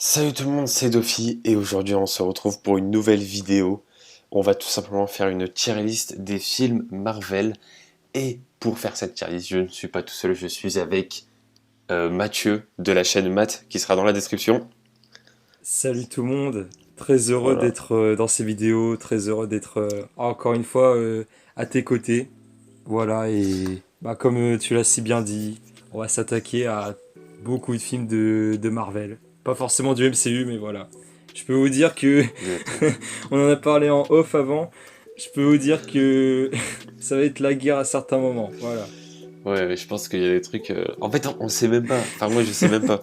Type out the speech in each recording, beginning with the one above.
Salut tout le monde, c'est Dofi et aujourd'hui on se retrouve pour une nouvelle vidéo. On va tout simplement faire une tier list des films Marvel et pour faire cette tier list, je ne suis pas tout seul, je suis avec Mathieu de la chaîne Math qui sera dans la description. Salut tout le monde, très heureux Voilà. d'être dans ces vidéos, très heureux d'être encore une fois à tes côtés. Voilà, et comme tu l'as si bien dit, on va s'attaquer à beaucoup de films de Marvel. Pas forcément du MCU, mais voilà. Je peux vous dire que, Exactement. on en a parlé en off avant, je peux vous dire que ça va être la guerre à certains moments. Voilà. Ouais, mais je pense qu'il y a des trucs. En fait, on sait même pas. Enfin, moi, je sais même pas.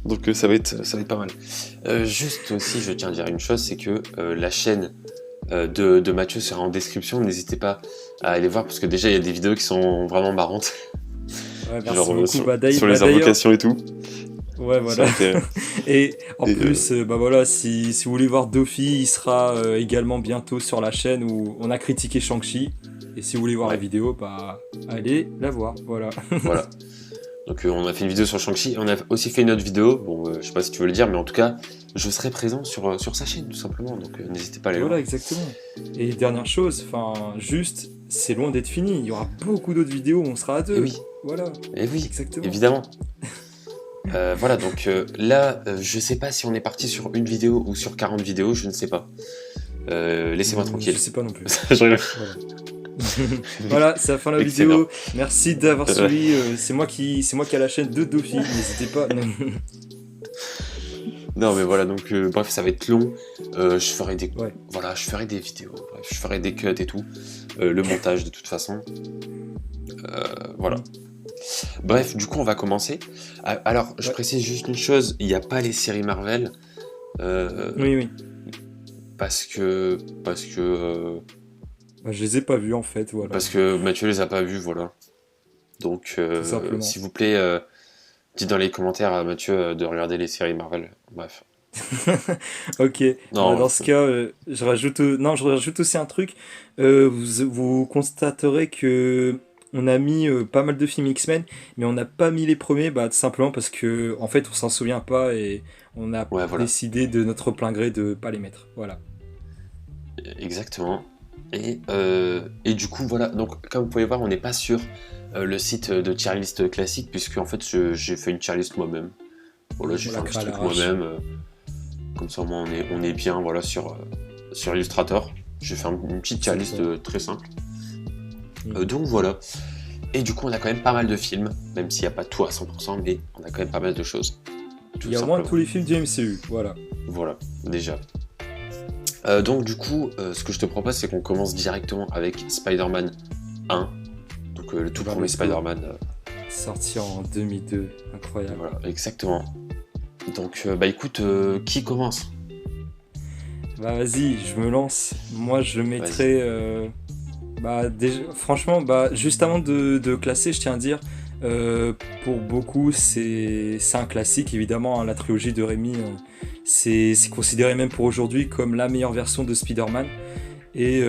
Donc, ça va être pas mal. Juste aussi, je tiens à dire une chose, c'est que la chaîne de Mathieu sera en description. N'hésitez pas à aller voir parce que déjà, il y a des vidéos qui sont vraiment marrantes, Ouais, merci genre beaucoup. sur les D'ailleurs, invocations et tout. ouais, Ça voilà. me fait. Et en Et, plus, bah voilà, si vous voulez voir Dofi, il sera également bientôt sur la chaîne où on a critiqué Shang-Chi. Et si vous voulez voir la ouais, vidéo, bah allez la voir. Voilà. voilà. Donc, on a fait une vidéo sur Shang-Chi. On a aussi fait une autre vidéo. Bon, je sais pas si tu veux le dire, mais en tout cas, je serai présent sur sa chaîne tout simplement. Donc, n'hésitez pas à aller le Voilà, voir. exactement. Et dernière chose, enfin, juste, c'est loin d'être fini. Il y aura beaucoup d'autres vidéos où on sera à Et deux. oui, Voilà, et oui, exactement. évidemment. Voilà, donc là, je sais pas si on est parti sur une vidéo ou sur 40 vidéos, je ne sais pas. Laissez-moi Je tranquille. sais pas non plus. Je rigole. Voilà. Voilà, c'est la fin de la Mec, c'est énorme. vidéo. Merci d'avoir Ouais. suivi. C'est moi qui ai la chaîne de Dofi. N'hésitez pas. Non, mais voilà, donc bref, ça va être long. Je ferai des, Ouais. voilà, je ferai des vidéos, bref, je ferai des cuts et tout. Le montage de toute façon. Voilà. Mm. Bref, du coup, on va commencer. Alors, je Ouais. précise juste une chose, il n'y a pas les séries Marvel. euh, Oui, oui. parce que Bah, je les ai pas vus en fait, voilà. parce que Mathieu les a pas vus, voilà. Donc, Tout simplement. s'il vous plaît, dites dans les commentaires à Mathieu de regarder les séries Marvel. Bref. Ok, bah, Non, dans ce cas, non, je rajoute aussi un truc. Vous constaterez que on a mis pas mal de films X-Men, mais on n'a pas mis les premiers, bah, tout simplement parce que en fait, on s'en souvient pas et on a ouais, voilà. décidé de notre plein gré de pas les mettre. Voilà. Exactement. Et du coup, voilà. Donc, comme vous pouvez voir, on n'est pas sur le site de tier list classique, puisque en fait, j'ai fait une tier list moi-même. Voilà, j'ai On fait l'a un petit créé à truc l'arrache. moi-même. Comme ça, au moins, on est bien, voilà, sur Illustrator. J'ai fait une petite tier list Exactement. très simple. Mm. Donc voilà. Et du coup, on a quand même pas mal de films, même s'il n'y a pas tout à 100%, mais on a quand même pas mal de choses. Il Tout y a au moins simplement. tous les films du MCU. Voilà. Voilà, déjà. Donc du coup, ce que je te propose, c'est qu'on commence directement avec Spider-Man 1. Donc le Et tout ben, premier let's go. Spider-Man. Sorti en 2002. Incroyable. Voilà, exactement. Donc bah écoute, qui commence? Bah vas-y, je me lance. Moi je le Vas-y. mettrais. Bah déjà, franchement, bah juste avant de classer, je tiens à dire, pour beaucoup c'est un classique évidemment, hein, la trilogie de Rémi, c'est considéré même pour aujourd'hui comme la meilleure version de Spider-Man. Et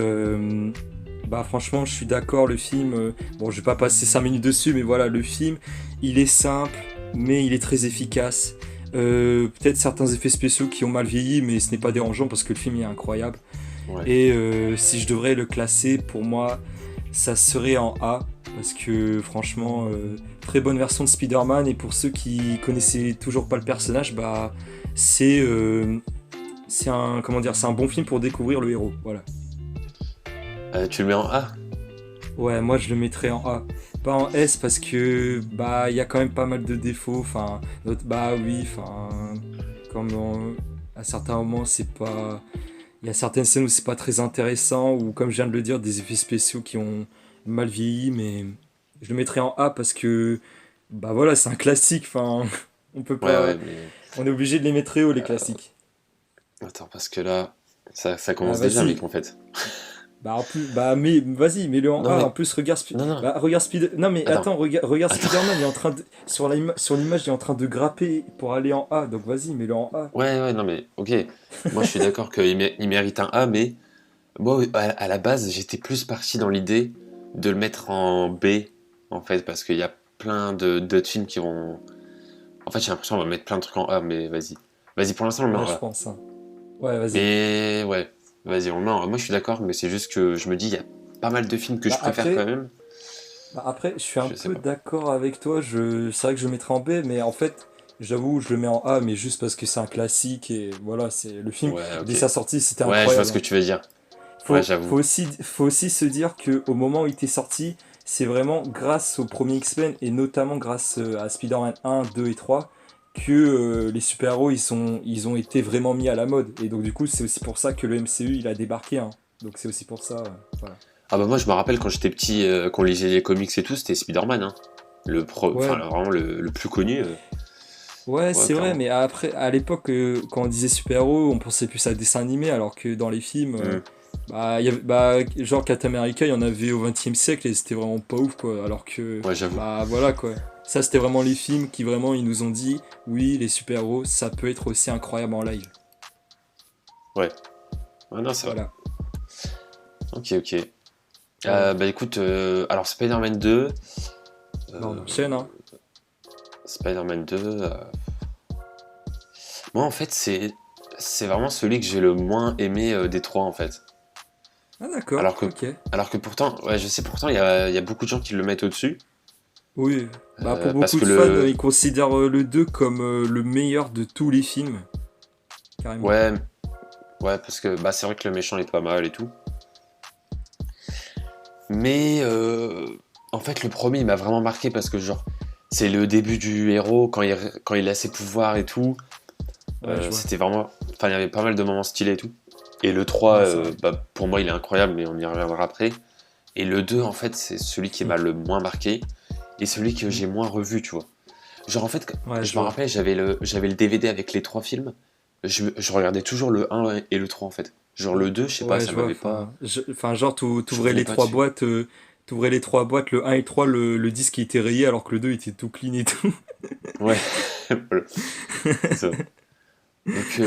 bah franchement, je suis d'accord, le film. Bon, je vais pas passer 5 minutes dessus, mais voilà, le film, il est simple, mais il est très efficace. Peut-être certains effets spéciaux qui ont mal vieilli, mais ce n'est pas dérangeant parce que le film est incroyable. Ouais. Et si je devrais le classer, pour moi, ça serait en A. Parce que franchement, très bonne version de Spider-Man. Et pour ceux qui connaissaient toujours pas le personnage, bah c'est c'est un comment dire, c'est un bon film pour découvrir le héros. Voilà. Tu le mets en A? Ouais, moi je le mettrais en A. Pas en S parce que bah il y a quand même pas mal de défauts. Enfin, bah oui, enfin comme à certains moments c'est pas. Il y a certaines scènes où c'est pas très intéressant, ou comme je viens de le dire, des effets spéciaux qui ont mal vieilli, mais je le mettrais en A parce que, bah voilà, c'est un classique, enfin, on peut Ouais, pas, ouais, mais on est obligé de les mettre très haut, les classiques. attends, parce que là, ça Bah commence déjà, mec, vas-y, en fait. bah en plus, bah mais vas-y, mets-le en Non A, en mais, plus regarde, non, non, Regarde Spider, non mais attends, attends, regarde attends. Spider-Man, il est en train de, sur l'image, il est en train de grapper pour aller en A, donc vas-y, mets-le en A. Ouais, ouais, non mais, ok. Moi, je suis d'accord qu'il mérite un A, mais moi, à la base, j'étais plus parti dans l'idée de le mettre en B, en fait, parce qu'il y a plein d'autres films qui vont. En fait, j'ai l'impression qu'on va mettre plein de trucs en A, mais vas-y. Vas-y, pour l'instant, on le met Ouais, en je A. pense, hein. Ouais, vas-y. Mais ouais, vas-y, on le met en A. Moi, je suis d'accord, mais c'est juste que je me dis, il y a pas mal de films que je Bah préfère quand après, même. je suis un Je sais peu pas. d'accord avec toi. C'est vrai que je le mettrais en B, mais en fait, j'avoue, je le mets en A, mais juste parce que c'est un classique et voilà, c'est le film. Ouais, Dès ok. sa sortie, c'était Ouais, je vois incroyable, ce que hein. tu veux dire. Ouais, j'avoue. Faut aussi se dire que au moment où il était sorti, c'est vraiment grâce au premier X-Men et notamment grâce à Spider-Man 1, 2 et 3 que les super-héros ils ont été vraiment mis à la mode. Et donc du coup, c'est aussi pour ça que le MCU il a débarqué, hein. Donc c'est aussi pour ça, voilà. Ah bah moi, je me rappelle quand j'étais petit, qu'on lisait les comics et tout, c'était Spider-Man, hein. Enfin, Ouais, vraiment le plus connu. ouais, Ouais, c'est vrai, clairement. mais après, à l'époque, quand on disait super-héros, on pensait plus à dessin animé, alors que dans les films, Hmm. genre Captain America, il y en avait au XXe siècle et c'était vraiment pas ouf, quoi. Alors que, Ouais, j'avoue. bah voilà, quoi. Ça, c'était vraiment les films qui vraiment, ils nous ont dit, oui, les super-héros, ça peut être aussi incroyable en live. Ouais. Ouais, non, c'est vrai. Voilà. Ok, ok. Ouais. Bah écoute, alors Spider-Man 2. Bah, on euh, enchaîne, hein. Spider-Man 2. Moi, en fait, c'est vraiment celui que j'ai le moins aimé des trois, en fait. Ah, d'accord, Alors que, ok. alors que pourtant, ouais, je sais pourtant, il y a beaucoup de gens qui le mettent au-dessus. Oui. Bah, pour Parce beaucoup que de fans, ils considèrent le 2 comme le meilleur de tous les films, carrément. Ouais, ouais, parce que bah, c'est vrai que le méchant est pas mal et tout. Mais en fait, le premier, il m'a vraiment marqué parce que, genre, c'est le début du héros quand il a ses pouvoirs et tout. Ouais, je vois. C'était vraiment. Enfin, il y avait pas mal de moments stylés et tout. Et le 3, Ouais, c'est vrai. bah, pour moi, il est incroyable, mais on y reviendra après. Et le 2, en fait, c'est celui qui m'a le moins marqué et celui que j'ai moins revu, tu vois. Genre, en fait, Ouais, je je me vois. rappelle, j'avais le DVD avec les trois films. Je regardais toujours le un et le 3 en fait. Genre, le 2 je sais pas, Ouais, ça je vois. m'avait pas. Genre, Je t'ouvrais revenais les pas trois dessus. boîtes, le un et le 3, le disque était rayé alors que le 2 était tout clean et tout. Ouais, voilà, c'est ça. Donc,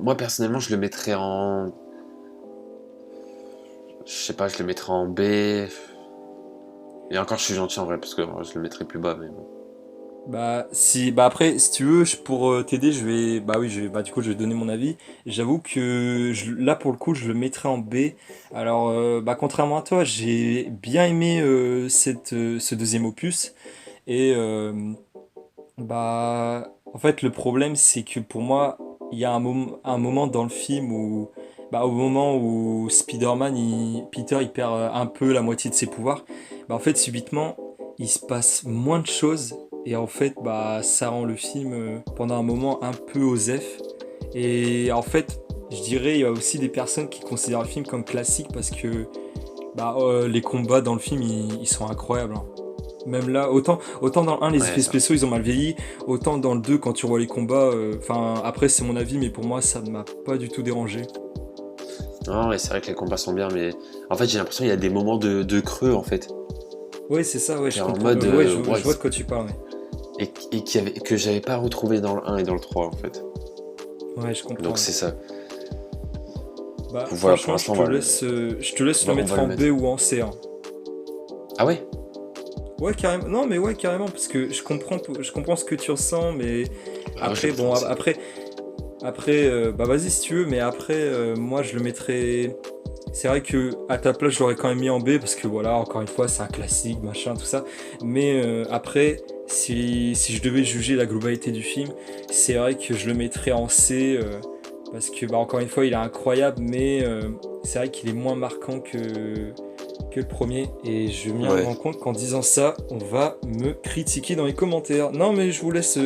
moi, personnellement, je le mettrais en. Je sais pas, je le mettrais en B. Et encore, je suis gentil en vrai, parce que je le mettrais plus bas, mais bon. Bah après, si tu veux, pour t'aider, du coup, je vais donner mon avis. J'avoue que là, pour le coup, je le mettrais en B. Alors, contrairement à toi, j'ai bien aimé ce deuxième opus. Et en fait, le problème, c'est que pour moi, il y a un moment dans le film où, au moment où Peter, il perd un peu la moitié de ses pouvoirs, en fait, subitement, il se passe moins de choses. Et en fait, ça rend le film, pendant un moment, un peu osef. Et en fait, je dirais, il y a aussi des personnes qui considèrent le film comme classique parce que les combats dans le film, ils sont incroyables, hein. Même là, autant dans le 1, les Ouais, effets ça. spéciaux, ils ont mal vieilli, autant dans le 2, quand tu vois les combats, enfin, après, c'est mon avis, mais pour moi, ça ne m'a pas du tout dérangé. Non, ouais, c'est vrai que les combats sont bien, mais en fait, j'ai l'impression qu'il y a des moments de creux, en fait. Ouais, c'est ça, ouais, T'es je en comprends. mode. Ouais, Ouais, je vois de quoi tu parles, ouais. que j'avais pas retrouvé dans le un et dans le 3 en fait. Ouais, je comprends, Donc, ouais. c'est ça. Donc, voilà, pour Franchement, l'instant, je te laisse le on va mettre le en B mettre. ou en C, hein. Ah ouais? Ouais, carrément. Non, mais ouais, carrément, parce que je comprends ce que tu ressens, mais Ah ouais, je le après, mettrai en C. vas-y si tu veux, mais après, moi, je le mettrais. C'est vrai que à ta place, je l'aurais quand même mis en B parce que voilà, encore une fois, c'est un classique, machin, tout ça. Mais après, si je devais juger la globalité du film, c'est vrai que je le mettrais en C parce que encore une fois, il est incroyable, mais c'est vrai qu'il est moins marquant que le premier. Et je viens de me Ouais. rendre compte qu'en disant ça, on va me critiquer dans les commentaires. Non, mais je vous laisse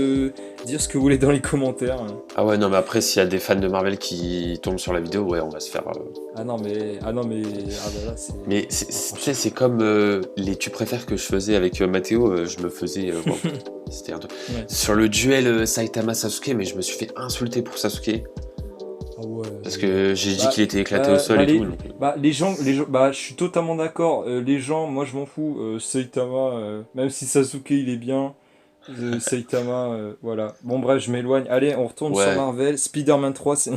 dire ce que vous voulez dans les commentaires, hein. Ah ouais, non, mais après, s'il y a des fans de Marvel qui tombent sur la vidéo, ouais, on va se faire. Mais Ah, tu sais, franchement. c'est comme les tu préfères que je faisais avec Mathéo, je me faisais. Waouh, c'était un truc. Ouais. Sur le duel Saitama-Sasuke, mais je me suis fait insulter pour Sasuke. Ah ouais, Parce mais que j'ai dit qu'il était éclaté au sol et tout. Donc, les gens, je suis totalement d'accord. Les gens, moi je m'en fous. Saitama, même si Sasuke il est bien, Saitama, voilà. Bon bref, je m'éloigne. Allez, on retourne sur ouais. Marvel. Spider-Man 3, c'est...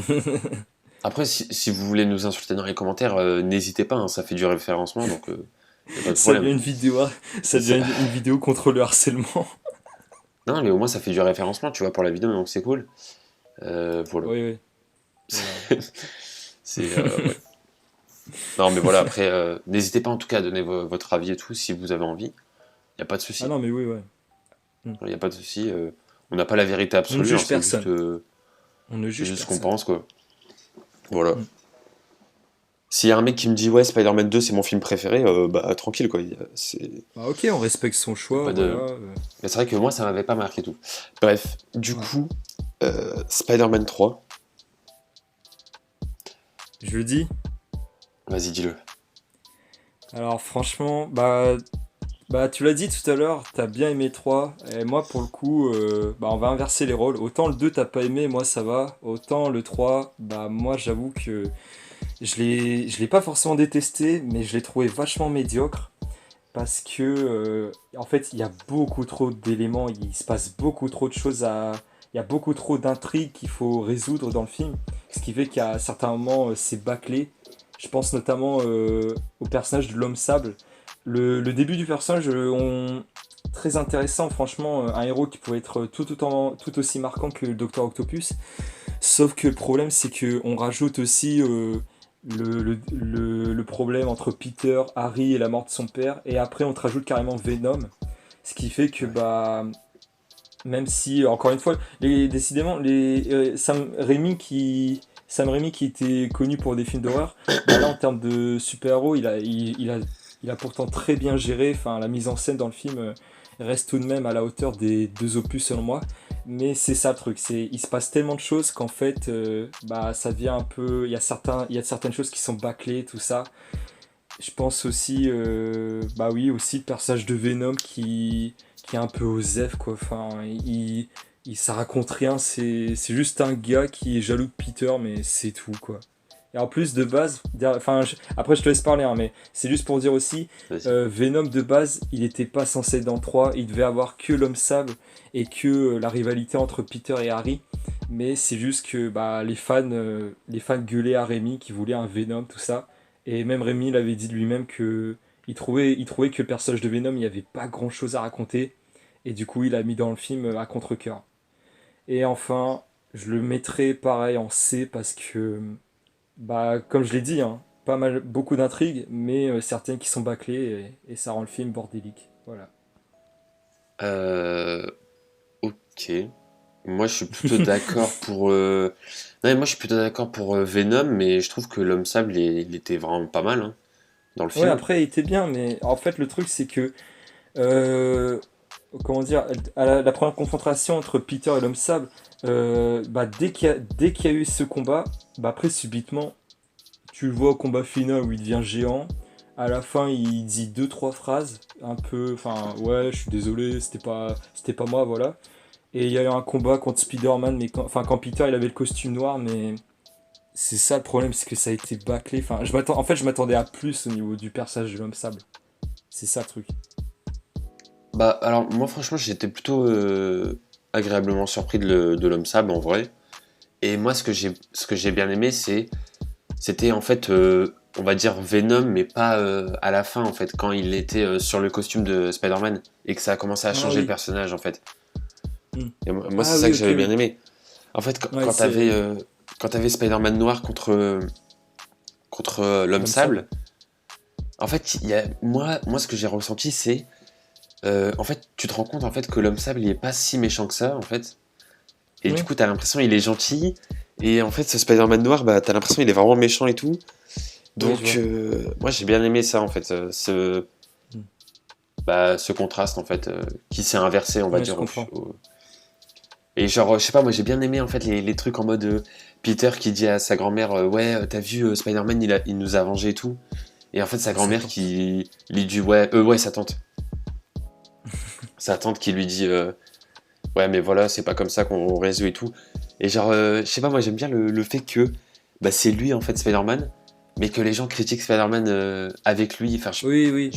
Après, si vous voulez nous insulter dans les commentaires, n'hésitez pas, hein, ça fait du référencement, donc y a pas de ça problème. devient une vidéo, ça Ça- devient une vidéo contre le harcèlement. Non, mais au moins ça fait du référencement, tu vois, pour la vidéo, donc c'est cool. Voilà. Oui, oui. Voilà. Ouais. Non, mais voilà, après, n'hésitez pas en tout cas à donner votre avis et tout si vous avez envie. Il n'y a pas de Ah souci. non, mais oui, ouais. Mm. Il n'y a pas de souci. On n'a pas la vérité On ne absolue, hein, juge personne. On ne c'est juge juste ce qu'on personne. pense, quoi. Voilà. Mm. S'il y a un mec qui me dit, ouais, Spider-Man 2, c'est mon film préféré, bah tranquille, quoi. Bah, ok, on respecte son Y a choix, pas voilà. de... Mais c'est vrai que moi, ça m'avait pas marqué tout. Bref, du Ouais. coup, Spider-Man 3, Je le dis. vas-y, dis-le. Alors franchement, bah tu l'as dit tout à l'heure, t'as bien aimé 3. Et moi pour le coup, bah on va inverser les rôles. Autant le 2 t'as pas aimé, moi ça va. Autant le 3, bah moi j'avoue que je l'ai pas forcément détesté, mais je l'ai trouvé vachement médiocre. Parce que en fait il y a beaucoup trop d'éléments, il se passe beaucoup trop de choses à. Il y a beaucoup trop d'intrigues qu'il faut résoudre dans le film. Ce qui fait qu'à certains moments c'est bâclé. Je pense notamment au personnage de l'homme sable. Le début du personnage, très intéressant, franchement, un héros qui pouvait être tout aussi marquant que le Docteur Octopus. Sauf que le problème, c'est que on rajoute aussi le problème entre Peter, Harry et la mort de son père. Et après, on te rajoute carrément Venom. Ce qui fait que, Ouais. bah, même si, encore une fois, décidément, Sam Raimi qui était connu pour des films d'horreur, bah là en termes de super-héros, il a pourtant très bien géré. Enfin, la mise en scène dans le film reste tout de même à la hauteur des deux opus selon moi. Mais c'est ça le truc, il se passe tellement de choses qu'en fait, bah ça devient un peu, il y a certaines choses qui sont bâclées, tout ça. Je pense aussi, bah oui, aussi le personnage de Venom qui est un peu osef, quoi. Enfin, ça raconte rien, c'est juste un gars qui est jaloux de Peter, mais c'est tout, quoi. Et en plus, de base, enfin, après je te laisse parler, hein, mais c'est juste pour dire aussi, Vas-y. Venom de base, il était pas censé être dans le 3, il devait avoir que l'homme sable et que la rivalité entre Peter et Harry. Mais c'est juste que bah, les fans gueulaient à Rémi qui voulait un Venom, tout ça. Et même Rémi l'avait dit de lui-même que il trouvait que le personnage de Venom, il n'y avait pas grand-chose à raconter. Et du coup, il a mis dans le film à contre-cœur. Et enfin, je le mettrai pareil en C parce que, bah, comme je l'ai dit, hein, pas mal, beaucoup d'intrigues, mais certaines qui sont bâclées et ça rend le film bordélique. Voilà. Euh, ok. Moi, je suis plutôt d'accord pour. Non, mais moi, je suis plutôt d'accord pour Venom, mais je trouve que l'homme sable, il était vraiment pas mal, hein, dans le Ouais, film. après, il était bien, mais en fait, le truc, c'est que euh, comment dire, à la première confrontation entre Peter et l'homme sable, bah, dès qu'il y a eu ce combat, bah, après subitement, tu le vois au combat final où il devient géant. À la fin, il dit deux trois phrases, un peu, enfin, ouais, je suis désolé, c'était pas moi, voilà. Et il y a eu un combat contre Spider-Man, mais quand Peter il avait le costume noir, mais c'est ça le problème, c'est que ça a été bâclé. Enfin, en fait, je m'attendais à plus au niveau du personnage de l'homme sable. C'est ça le truc. Bah, alors, moi, franchement, j'étais plutôt agréablement surpris de l'homme sable, en vrai. Et moi, ce que j'ai bien aimé, c'était en fait, on va dire Venom, mais pas à la fin, en fait, quand il était sur le costume de Spider-Man et que ça a commencé à Ah changer le oui. personnage, en fait. Hmm. Et moi, c'est Ah ça oui, que ok, j'avais bien oui. aimé. En fait, Ouais, quand t'avais c'est Spider-Man noir contre l'homme l'homme sable. sable, en fait, moi, ce que j'ai ressenti, c'est, en fait, tu te rends compte en fait que l'homme sable, il est pas si méchant que ça, en fait. Et du Oui, coup, t'as l'impression il est gentil. Et en fait, ce Spider-Man noir, bah, t'as l'impression il est vraiment méchant et tout. oui, je Donc, vois. moi, j'ai bien aimé ça, en fait, Hmm. ce contraste, en fait, qui s'est inversé, on va Ouais, je dire. comprends. Et genre, je sais pas, moi, j'ai bien aimé, en fait, les trucs en mode Peter qui dit à sa grand-mère, ouais, t'as vu, Spider-Man, il nous a vengé et tout. Et en fait, sa Et ça grand-mère tente. qui lui dit, ouais, sa tante. Sa tante qui lui dit, ouais, mais voilà, c'est pas comme ça qu'on résout et tout. Et genre, je sais pas, moi, j'aime bien le fait que bah, c'est lui, en fait, Spider-Man, mais que les gens critiquent Spider-Man avec lui. Enfin, Oui, oui.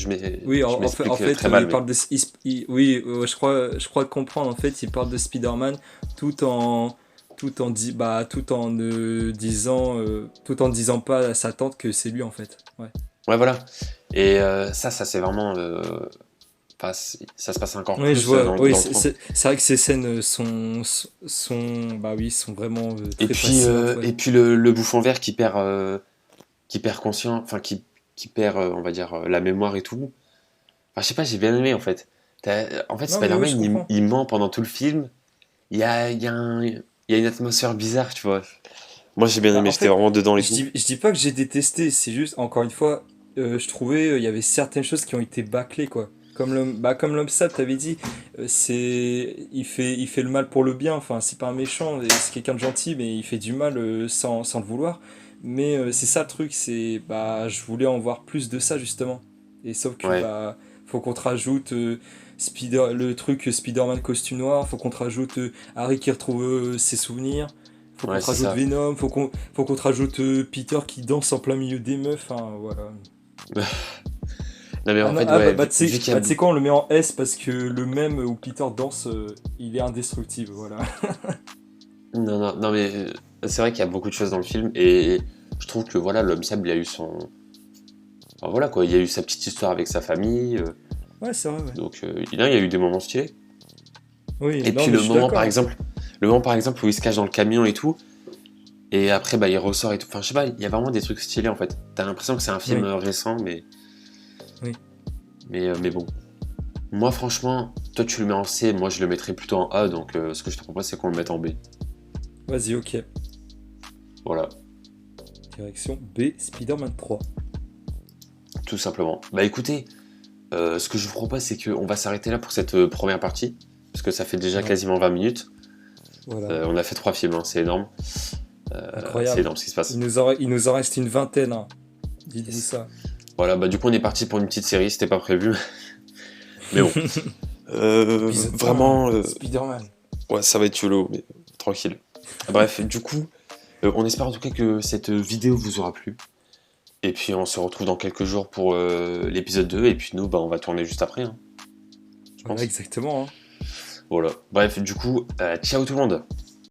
Oui, je en m'explique fait très mal, il mais parle oui, je crois comprendre. En fait, il parle de Spider-Man tout en, tout en disant pas à sa tante que c'est lui, en fait. Ouais. ouais, voilà. Et ça c'est vraiment. enfin, ça se passe encore Oui, plus je vois. dans Oui, le 3. c'est vrai que ces scènes bah oui, sont vraiment très fascinantes, ouais. Et puis le bouffon vert qui perd conscience, enfin qui perd, on va dire, la mémoire et tout. Enfin, je sais pas, j'ai bien aimé en fait. En fait, Non, mais oui, je Spider-Man, comprends. il ment pendant tout le film. Il y a une atmosphère bizarre, tu vois. Moi, j'ai bien Bah, aimé, en j'étais fait, vraiment dedans et tout. je dis pas que j'ai détesté, c'est juste, encore une fois, je trouvais il y avait certaines choses qui ont été bâclées, quoi. Comme l'homme sable, t'avais dit, il fait le mal pour le bien, enfin, c'est pas un méchant, c'est quelqu'un de gentil, mais il fait du mal sans le vouloir. Mais c'est ça le truc, bah, je voulais en voir plus de ça, justement. Et sauf que, Ouais, bah, faut qu'on te rajoute le truc Spider-Man costume noir, faut qu'on te rajoute Harry qui retrouve ses souvenirs. Faut qu'on ouais, te c'est rajoute ça. Venom, faut qu'on te rajoute Peter qui danse en plein milieu des meufs, enfin voilà. Non, mais Ah en non, fait, ah ouais, bah tu vu sais qu'il y a. tu sais quoi, on le met en S parce que le même où Peter danse, il est indestructible, voilà. Non, non, non, mais c'est vrai qu'il y a beaucoup de choses dans le film et je trouve que voilà, l'homme sable, il a eu son. Enfin, voilà quoi, il a eu sa petite histoire avec sa famille. Ouais, c'est vrai, ouais. Donc, il y a eu des moments stylés. Oui, Et non puis mais je suis d'accord. le moment par exemple où il se cache dans le camion et tout, et après bah il ressort et tout. Enfin, je sais pas, il y a vraiment des trucs stylés en fait. T'as l'impression que c'est un film Oui, récent, oui. mais bon. Moi, franchement, toi tu le mets en C, moi je le mettrais plutôt en A, donc ce que je te propose c'est qu'on le mette en B. Vas-y, ok. Voilà, Direction B, Spider-Man 3. tout simplement. Bah écoutez, ce que je vous propose c'est qu'on va s'arrêter là pour cette première partie, parce que ça fait déjà Ouais, quasiment 20 minutes. voilà. On a fait 3 films, hein, c'est énorme. C'est Incroyable. énorme ce qui se passe. Il nous en reste une vingtaine, hein. Dites-vous Yes. ça. Voilà, bah du coup on est parti pour une petite série, c'était pas prévu. Mais bon. Épisode 1, Vraiment, Spider-Man. ouais, ça va être YOLO, mais tranquille. Bref, du coup, on espère en tout cas que cette vidéo vous aura plu. Et puis on se retrouve dans quelques jours pour l'épisode 2. Et puis nous, bah, on va tourner juste après, hein, je Voilà, pense. exactement, hein. Voilà. Bref, du coup, ciao tout le monde.